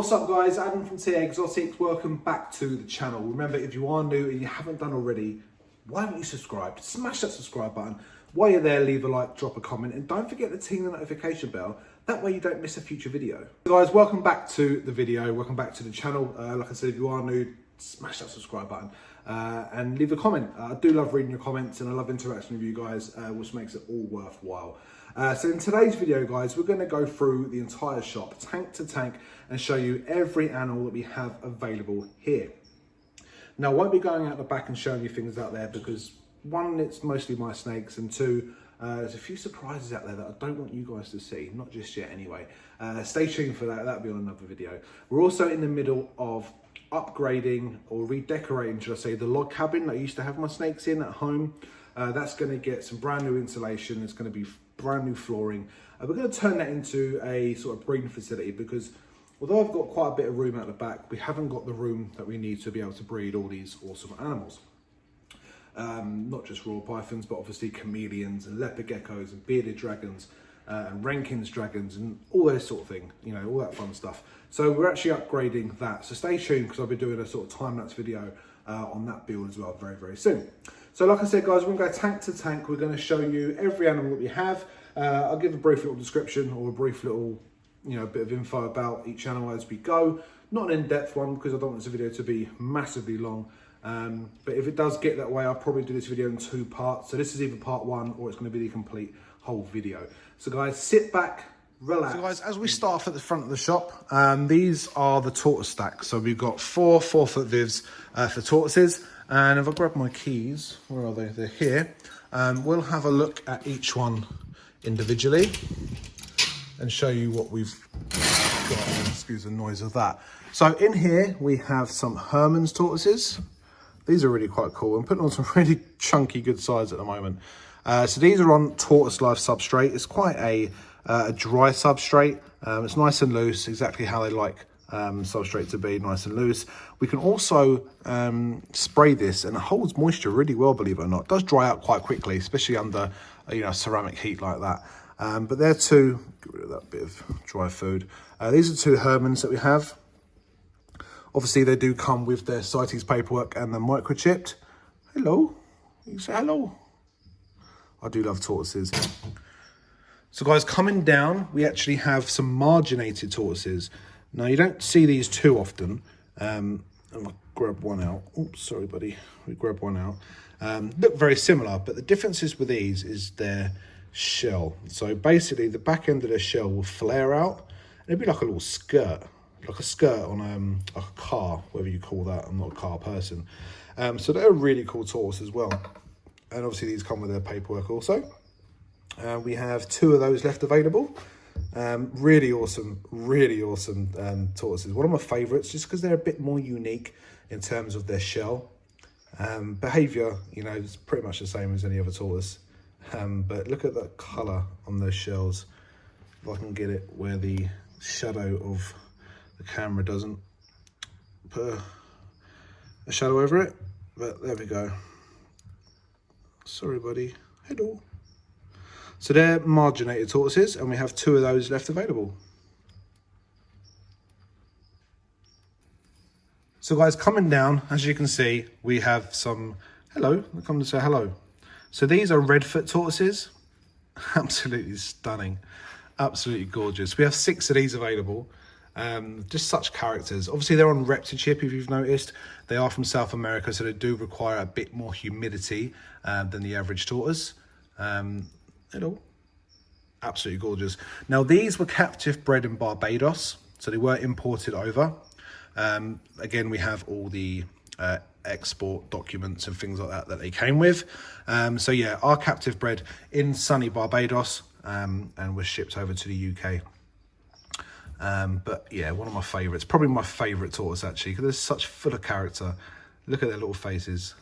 What's up guys, Adam from TA Exotics. Welcome back to the channel. Remember, if you are new and you haven't done already, why haven't you subscribed? Smash that subscribe button. While you're there, leave a like, drop a comment, and don't forget to ting the notification bell. That way you don't miss a future video. So guys, welcome back to the video. Welcome back to the channel. Like I said, if you are new, smash that subscribe button and leave a comment. I do love reading your comments and I love interacting with you guys, which makes it all worthwhile. So in today's video, guys, we're going to go through the entire shop, tank to tank, and show you every animal that we have available here. Now, I won't be going out the back and showing you things out there because one, it's mostly my snakes, and two, there's a few surprises out there that I don't want you guys to see, not just yet anyway. Stay tuned for that, that'll be on another video. We're also in the middle of upgrading or redecorating, should I say, the log cabin that I used to have my snakes in at home. That's going to get some brand new insulation. It's going to be brand new flooring. We're going to turn that into a sort of breeding facility because although I've got quite a bit of room out the back, we haven't got the room that we need to be able to breed all these awesome animals. Not just royal pythons, but obviously chameleons and leopard geckos and bearded dragons and Rankin's dragons and all those sort of thing, you know, all that fun stuff. So we're actually upgrading that. So stay tuned because I'll be doing a sort of time-lapse video on that build as well very, very soon. So like I said, guys, we're going to go tank to tank. We're going to show you every animal that we have. I'll give a brief little description or a brief little, you know, bit of info about each animal as we go. Not an in-depth one because I don't want this video to be massively long. But if it does get that way, I'll probably do this video in 2 parts. So this is either part 1 or it's going to be the complete whole video. So guys, sit back, relax. So guys, as we start off at the front of the shop, these are the tortoise stacks. So we've got 4 4-foot vivs for tortoises. And if I grab my keys, where are they? They're here. We'll have a look at each one individually and show you what we've got. Excuse the noise of that. So in here, we have some Hermann's tortoises. These are really quite cool. I'm putting on some really chunky, good size at the moment. So these are on Tortoise Life substrate. It's quite a dry substrate. It's nice and loose, exactly how they like substrate to be, nice and loose. We can also spray this and it holds moisture really well, believe it or not. It does dry out quite quickly, especially under ceramic heat like that. But they're 2, get rid of that bit of dry food. These are 2 Hermann's that we have. Obviously, they do come with their CITES paperwork and they're microchipped. Hello, you say hello. I do love tortoises. So guys, coming down, we actually have some marginated tortoises. Now, you don't see these too often. I'm gonna grab one out. Oops, sorry, buddy. We grab one out. Look very similar, but the differences with these is their shell. So basically, the back end of their shell will flare out. It'd be like a little skirt. Like a skirt on like a car, whatever you call that. I'm not a car person. So they're a really cool tortoise as well. And obviously these come with their paperwork also. We have 2 of those left available. Really awesome tortoises. One of my favorites just because they're a bit more unique in terms of their shell. Behavior, you know, it's pretty much the same as any other tortoise. But look at that color on those shells. If I can get it where the shadow of the camera doesn't put a shadow over it, but there we go. Sorry, buddy. Hello. So they're marginated tortoises, and we have 2 of those left available. So guys, coming down, as you can see, we have some, hello, I come to say hello. So these are RedFoot Tortoises. Absolutely stunning. Absolutely gorgeous. We have 6 of these available. Just such characters. Obviously they're on Reptile chip, if you've noticed. They are from South America, so they do require a bit more humidity than the average tortoise. Hello. Absolutely gorgeous. Now these were captive bred in Barbados, so they were imported over. Again, we have all the export documents and things like that they came with. So yeah, are captive bred in sunny Barbados and were shipped over to the UK. But yeah, one of my favorites, probably my favorite tortoise actually, because they're such full of character. Look at their little faces,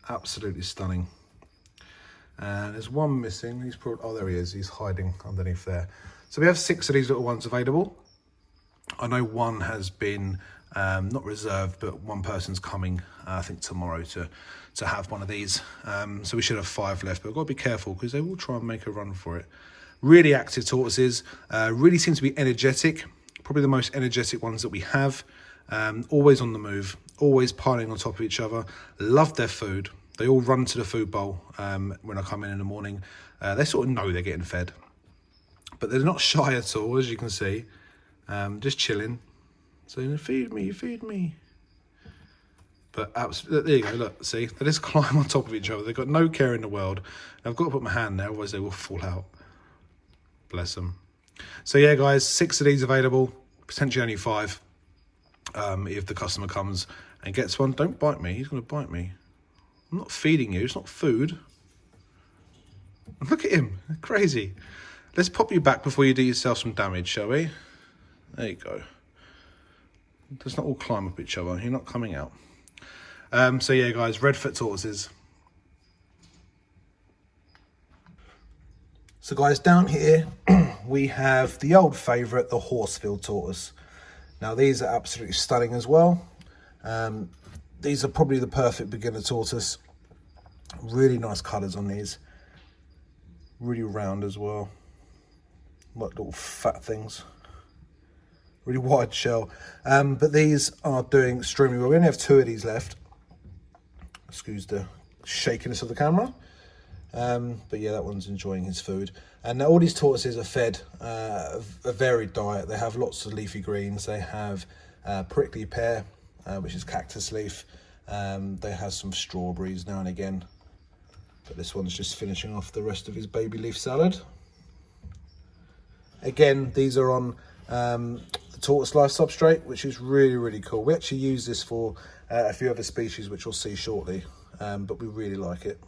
absolutely stunning. And there's one missing. He's probably, oh, there he is. He's hiding underneath there. So we have 6 of these little ones available. I know one has been not reserved, but one person's coming, I think tomorrow, to have one of these. So we should have 5 left, but I've got to be careful because they will try and make a run for it. Really active tortoises, really seem to be energetic. Probably the most energetic ones that we have. Always on the move, always piling on top of each other. Love their food. They all run to the food bowl when I come in the morning. They sort of know they're getting fed. But they're not shy at all, as you can see. Just chilling. So feed me, feed me. But absolutely, there you go, look, see? They just climb on top of each other. They've got no care in the world. I've got to put my hand there, otherwise they will fall out. Bless them. So yeah, guys, 6 of these available, potentially only 5. If the customer comes and gets one. Don't bite me, he's going to bite me. I'm not feeding you, it's not food. Look at him, crazy. Let's pop you back before you do yourself some damage, shall we? There you go. Let's not all climb up each other, you're not coming out. So yeah, guys, RedFoot Tortoises. So guys, down here we have the old favourite, the Reptile Tortoise. Now these are absolutely stunning as well. These are probably the perfect beginner tortoise. Really nice colours on these. Really round as well. Like little fat things. Really wide shell. But these are doing extremely well. We only have 2 of these left. Excuse the shakiness of the camera. But yeah, that one's enjoying his food. And all these tortoises are fed a varied diet. They have lots of leafy greens. They have prickly pear, which is cactus leaf. They have some strawberries now and again. But this one's just finishing off the rest of his baby leaf salad. Again, these are on the tortoise life substrate, which is really, really cool. We actually use this for a few other species, which we'll see shortly, but we really like it.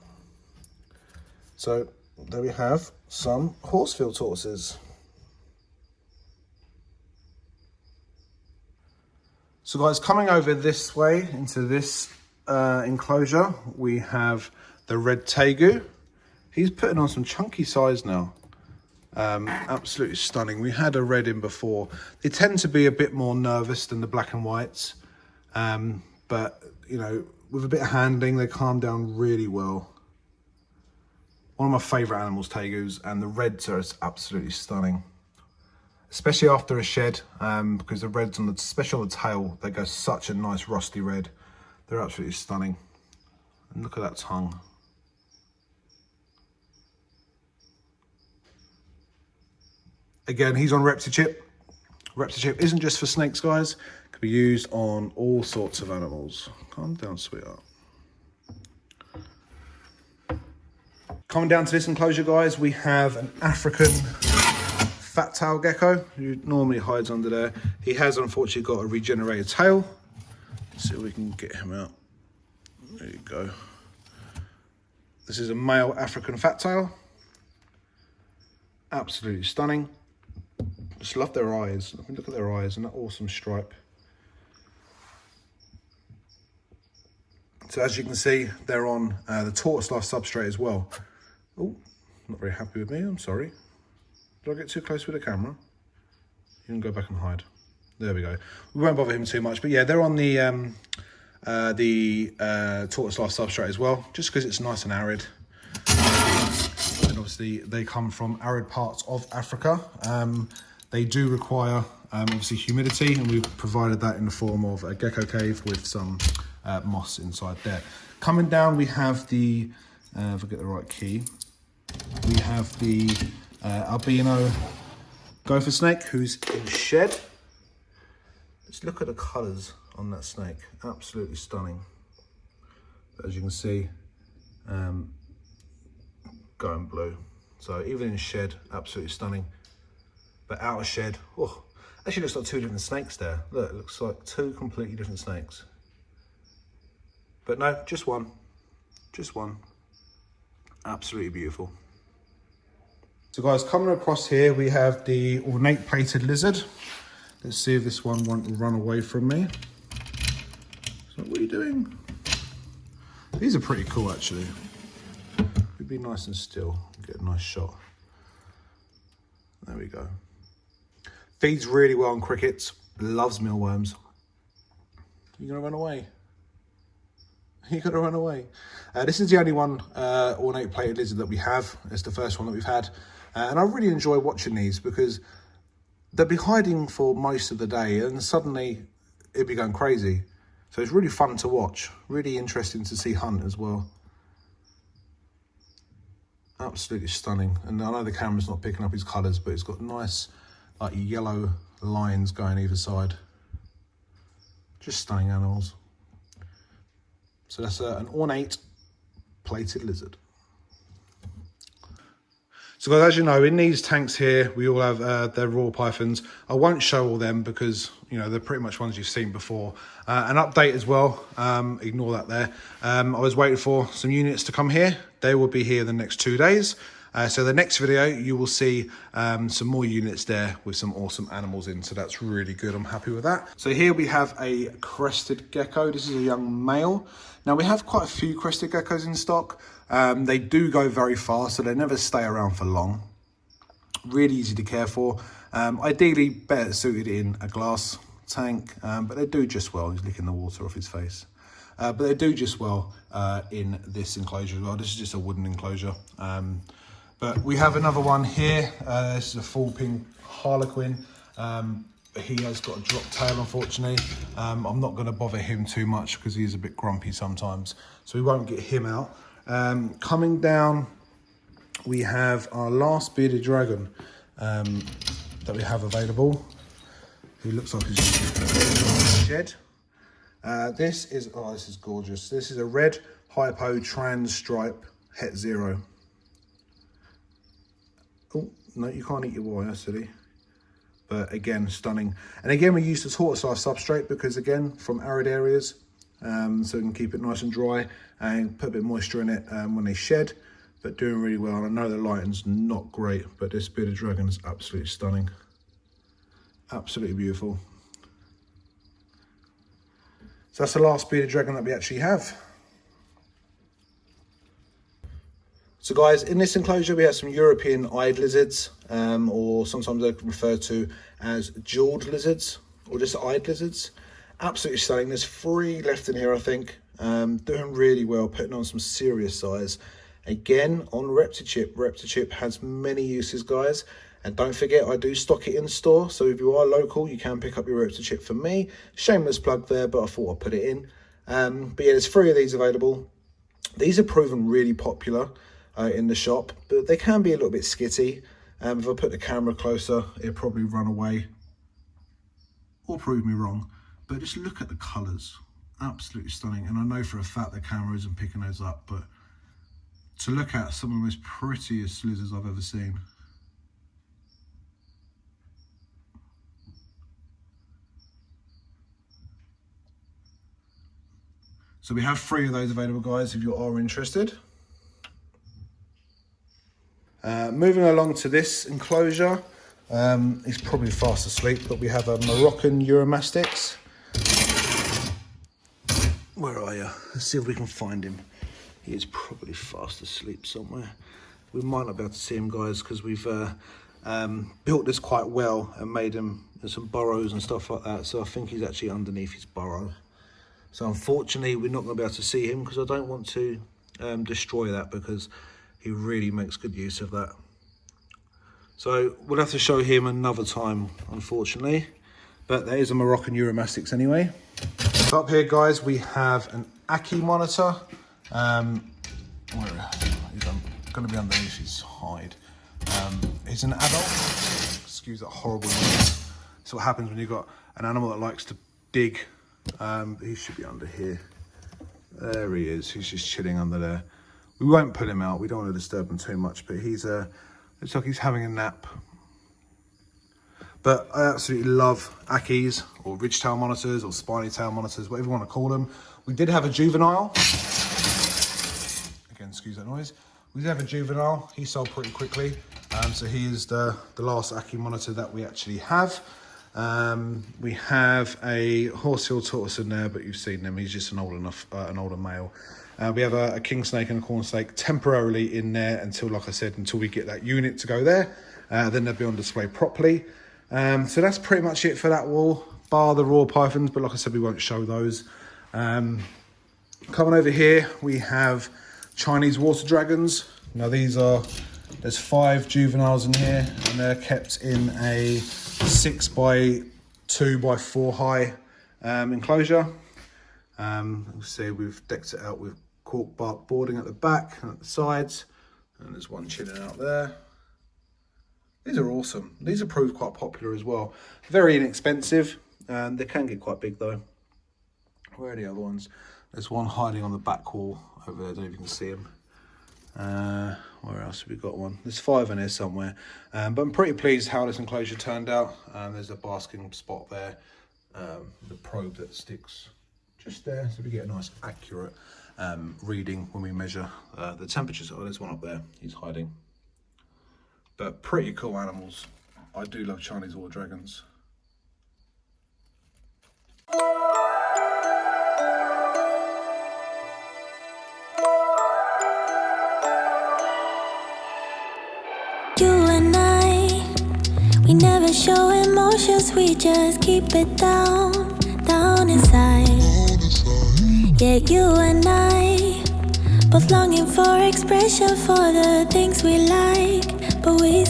So there we have some Reptile tortoises. So guys, coming over this way into this enclosure, we have the red Tagu. He's putting on some chunky size now. Absolutely stunning. We had a red in before. They tend to be a bit more nervous than the black and whites. But, you know, with a bit of handling, they calm down really well. One of my favourite animals, Tagus, and the reds are absolutely stunning. Especially after a shed, because the reds, especially on the tail, they go such a nice rusty red. They're absolutely stunning. And look at that tongue. Again, he's on Reptile. Reptile isn't just for snakes, guys. It can be used on all sorts of animals. Calm down, sweetheart. Coming down to this enclosure, guys, we have an African fat tail gecko who normally hides under there. He has unfortunately got a regenerated tail. Let's see if we can get him out. There you go. This is a male African fat tail. Absolutely stunning. Just love their eyes. Look at their eyes and that awesome stripe. So as you can see, they're on the tortoise life substrate as well. Oh, not very happy with me, I'm sorry. Did I get too close with the camera? You can go back and hide. There we go. We won't bother him too much, but yeah, they're on the tortoise life substrate as well, just because it's nice and arid. And obviously they come from arid parts of Africa. They do require obviously humidity, and we've provided that in the form of a gecko cave with some moss inside there. Coming down, we have the, if I get the right key, we have the albino gopher snake who's in shed. Let's look at the colours on that snake, absolutely stunning. As you can see, going blue. So even in shed, absolutely stunning. But out of shed, oh, actually looks like 2 different snakes there. Look, it looks like 2 completely different snakes. But no, just one. Just one. Absolutely beautiful. So guys, coming across here, we have the ornate plated lizard. Let's see if this one won't run away from me. So what are you doing? These are pretty cool, actually. We'd be nice and still, get a nice shot. There we go. Feeds really well on crickets, loves mealworms. You're gonna run away. You're gonna run away. This is the only one ornate plated lizard that we have. It's the first one that we've had. And I really enjoy watching these because they'd be hiding for most of the day and suddenly it'd be going crazy. So it's really fun to watch, really interesting to see hunt as well. Absolutely stunning. And I know the camera's not picking up his colours, but it's got nice like yellow lines going either side. Just stunning animals. So that's an ornate plated lizard. So guys, as you know, in these tanks here, we all have their raw pythons. I won't show all them because, you know, they're pretty much ones you've seen before. An update as well, ignore that there. I was waiting for some units to come here. They will be here the next 2 days. So the next video, you will see some more units there with some awesome animals in. So that's really good. I'm happy with that. So here we have a crested gecko. This is a young male. Now we have quite a few crested geckos in stock. They do go very fast, so they never stay around for long. Really easy to care for. Ideally better suited in a glass tank, but they do just well. He's licking the water off his face. But they do just well in this enclosure as well. This is just a wooden enclosure. But we have another one here. This is a full pink harlequin. He has got a drop tail, unfortunately. I'm not going to bother him too much because he's a bit grumpy sometimes, so we won't get him out. Coming down, we have our last bearded dragon that we have available. He looks like he's shed. This is gorgeous. This is a red hypo trans stripe het 0. Oh, no, you can't eat your wire, silly. But again, stunning. And again, we use the tortoise substrate because, again, from arid areas, so we can keep it nice and dry and put a bit of moisture in it when they shed, but doing really well. And I know the lighting's not great, but this bearded dragon is absolutely stunning. Absolutely beautiful. So that's the last bearded dragon that we actually have. So guys, in this enclosure, we have some European eyed lizards, or sometimes they're referred to as jeweled lizards, or just eyed lizards. Absolutely stunning. There's 3 left in here, I think. Doing really well, putting on some serious size. Again, on Reptile. Reptile has many uses, guys. And don't forget, I do stock it in store. So if you are local, you can pick up your Reptile from me. Shameless plug there, but I thought I'd put it in. But yeah, there's 3 of these available. These are proven really popular in the shop, but they can be a little bit skitty. If I put the camera closer, it'll probably run away or prove me wrong. But just look at the colours, absolutely stunning. And I know for a fact the camera isn't picking those up, but to look at some of the most prettiest lizards I've ever seen. So we have 3 of those available, guys, if you are interested. Moving along to this enclosure, he's probably fast asleep, but we have a Moroccan Euromastix. Where are you? Let's see if we can find him. He is probably fast asleep somewhere. We might not be able to see him, guys, because we've built this quite well and made him some burrows and stuff like that. So I think he's actually underneath his burrow. So unfortunately, we're not going to be able to see him because I don't want to destroy that, because he really makes good use of that. So we'll have to show him another time, unfortunately. But there is a Moroccan Euromastix anyway. So up here, guys, we have an Aki monitor. He's going to be underneath his hide. He's an adult. Excuse that horrible noise. So what happens when you've got an animal that likes to dig? He should be under here. There he is. He's just chilling under there. We won't put him out. We don't want to disturb him too much, but he's looks like he's having a nap. But I absolutely love Akis, or ridge-tail monitors, or spiny-tail monitors, whatever you want to call them. We did have a juvenile. Again, excuse that noise. We did have a juvenile. He sold pretty quickly. So he is the last Aki monitor that we actually have. We have a horse-tailed tortoise in there, but you've seen him. He's just an older male. We have a king snake and a corn snake temporarily in there until, like I said, until we get that unit to go there. Then they'll be on display properly. So that's pretty much it for that wall, bar the raw pythons, but like I said, we won't show those. Coming over here, we have Chinese water dragons. Now there's 5 juveniles in here, and they're kept in a 6 by 2 by 4 high enclosure. You see we've decked it out with cork bark boarding at the back and at the sides, and there's one chilling out there. These are awesome. These have proved quite popular as well. Very inexpensive, and they can get quite big though. Where are the other ones? There's one hiding on the back wall over there, I don't know if you can see him. Where else have we got one? There's 5 in here somewhere. But I'm pretty pleased how this enclosure turned out. There's a basking spot there. The probe that sticks just there, so we get a nice accurate reading when we measure the temperatures. Oh, there's one up there, he's hiding. But pretty cool animals. I do love Chinese water dragons. You and I, we never show emotions, we just keep it down, down inside. Yeah, you and I, both longing for expression for the things we like, but we